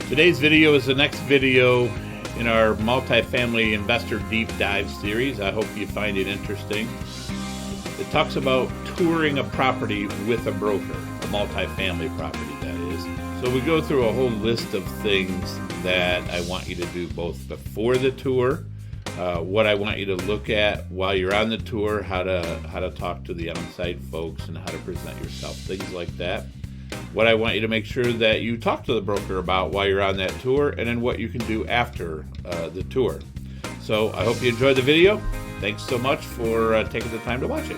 Today's video is the next video in our multifamily investor deep dive series. I hope you find it interesting. It talks about touring a property with a broker, a multifamily property, that is. So we go through a whole list of things that I want you to do both before the tour, what I want you to look at while you're on the tour, how to talk to the on-site folks and how to present yourself, things like that. What I want you to make sure that you talk to the broker about while you're on that tour, and then what you can do after the tour. So I hope you enjoyed the video. Thanks so much for taking the time to watch it.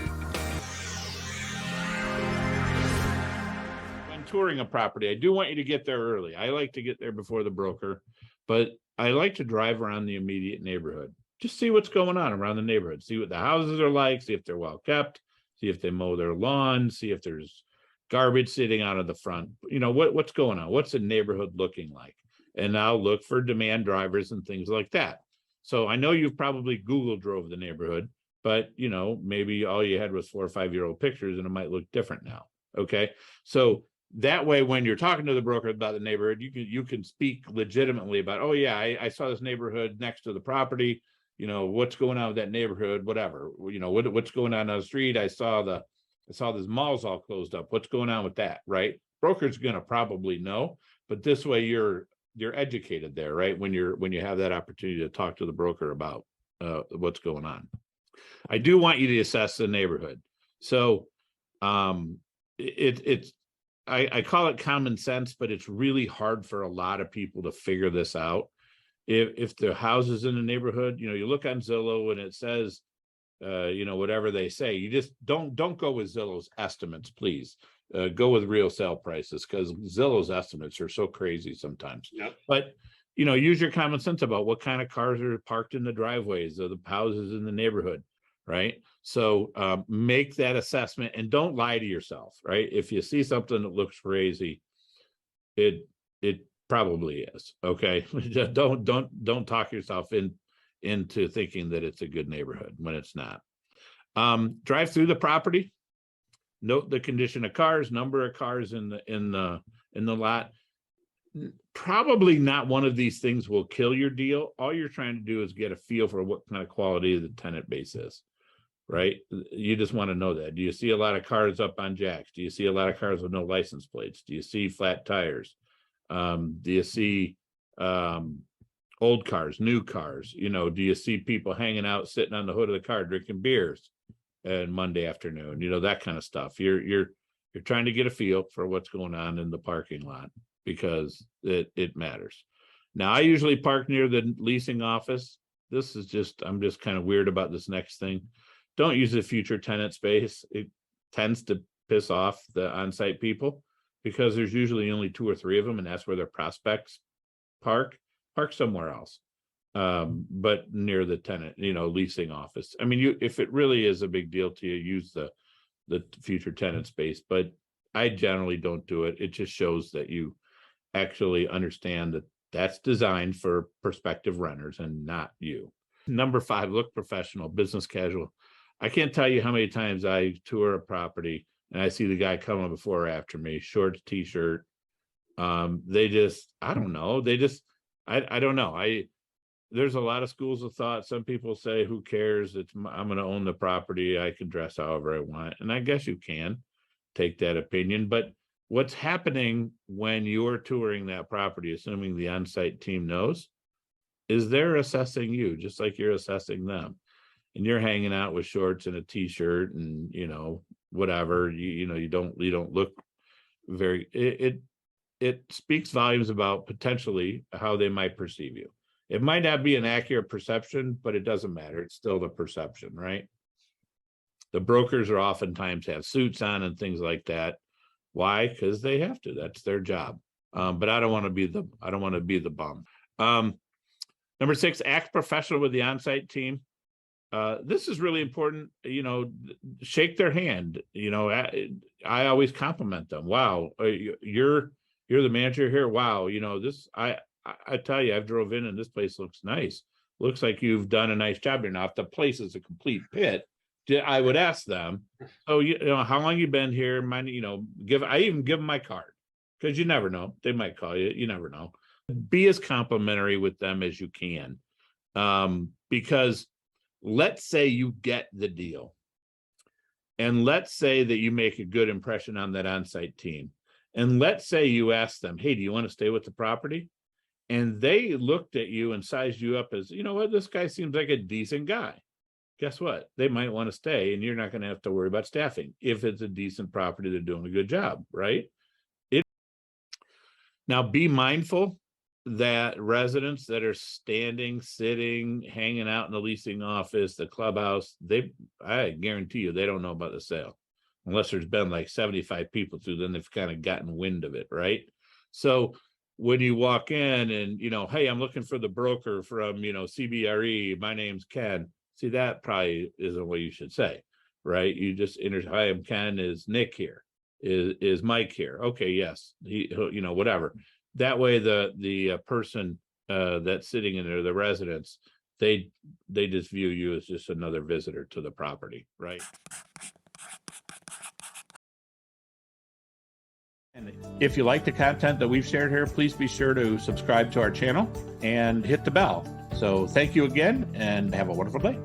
When touring a property, I do want you to get there early. I like to get there before the broker, but I like to drive around the immediate neighborhood. Just see what's going on around the neighborhood. See what the houses are like, see if they're well kept, see if they mow their lawn, see if there's garbage sitting out of the front. You know, what's going on? What's the neighborhood looking like? And I'll look for demand drivers and things like that. So I know you've probably Google drove the neighborhood, but you know, maybe all you had was 4 or 5 year old pictures and it might look different now. Okay. So that way, when you're talking to the broker about the neighborhood, you can speak legitimately about, oh yeah, I saw this neighborhood next to the property. You know, what's going on with that neighborhood, whatever, you know, what's going on the street. I saw this mall's all closed up. What's going on with that, right? Broker's going to probably know, but this way you're educated there, right? When you have that opportunity to talk to the broker about what's going on. I do want you to assess the neighborhood. So I call it common sense, but it's really hard for a lot of people to figure this out. If the houses in the neighborhood, you know, you look on Zillow and it says, you know, whatever they say, you just don't go with Zillow's estimates, please. Go with real sale prices, because Zillow's estimates are so crazy sometimes. Yep. But you know, use your common sense about what kind of cars are parked in the driveways of the houses in the neighborhood, right? So make that assessment and don't lie to yourself, right? If you see something that looks crazy, it probably is. Okay. don't talk yourself into thinking that it's a good neighborhood when it's not. Drive through the property, note the condition of cars, number of cars in the lot. Probably not one of these things will kill your deal. All you're trying to do is get a feel for what kind of quality the tenant base is, right? You just want to know that. Do you see a lot of cars up on jacks? Do you see a lot of cars with no license plates? Do you see flat tires? Do you see old cars, new cars? You know, do you see people hanging out, sitting on the hood of the car, drinking beers and Monday afternoon, you know, that kind of stuff. You're trying to get a feel for what's going on in the parking lot, because it matters. Now, I usually park near the leasing office. I'm just kind of weird about this next thing. Don't use the future tenant space. It tends to piss off the on-site people, because there's usually only 2 or 3 of them, and that's where their prospects park somewhere else, but near the tenant, you know, leasing office. I mean, if it really is a big deal to you, use the future tenant space, but I generally don't do it. It just shows that you actually understand that that's designed for prospective renters and not you. Number 5, look professional, business casual. I can't tell you how many times I tour a property and I see the guy coming before or after me, shorts, t-shirt. I don't know. I don't know. There's a lot of schools of thought. Some people say, who cares? I'm going to own the property. I can dress however I want. And I guess you can take that opinion. But what's happening when you're touring that property, assuming the on-site team knows, is they're assessing you just like you're assessing them. And you're hanging out with shorts and a t-shirt and, you know, whatever, you don't look very, it speaks volumes about potentially how they might perceive you. It might not be an accurate perception, but it doesn't matter. It's still the perception, right? The brokers are oftentimes have suits on and things like that. Why? Because they have to. That's their job. But I don't want to be the bum. Number 6, act professional with the on-site team. This is really important. You know, shake their hand. You know, I always compliment them. Wow, you're the manager here. Wow, you know, this, I tell you, I've drove in and this place looks nice. Looks like you've done a nice job here. Now, if the place is a complete pit, I would ask them, oh, you know, how long you been here? I even give them my card, because you never know. They might call you. You never know. Be as complimentary with them as you can. Because let's say you get the deal. And let's say that you make a good impression on that on-site team. And let's say you ask them, hey, do you want to stay with the property? And they looked at you and sized you up as, you know what, this guy seems like a decent guy. Guess what? They might want to stay, and you're not going to have to worry about staffing. If it's a decent property, they're doing a good job, right? Now, be mindful that residents that are standing, sitting, hanging out in the leasing office, the clubhouse, I guarantee you, they don't know about the sale. Unless there's been like 75 people through, then they've kind of gotten wind of it, right? So when you walk in and, hey, I'm looking for the broker from, CBRE, my name's Ken. See, that probably isn't what you should say, right? You just hi, I'm Ken, is Nick here? Is Mike here? Okay, yes, whatever. That way the person that's sitting in there, the residents, they just view you as just another visitor to the property, right? And if you like the content that we've shared here, please be sure to subscribe to our channel and hit the bell. So thank you again, and have a wonderful day.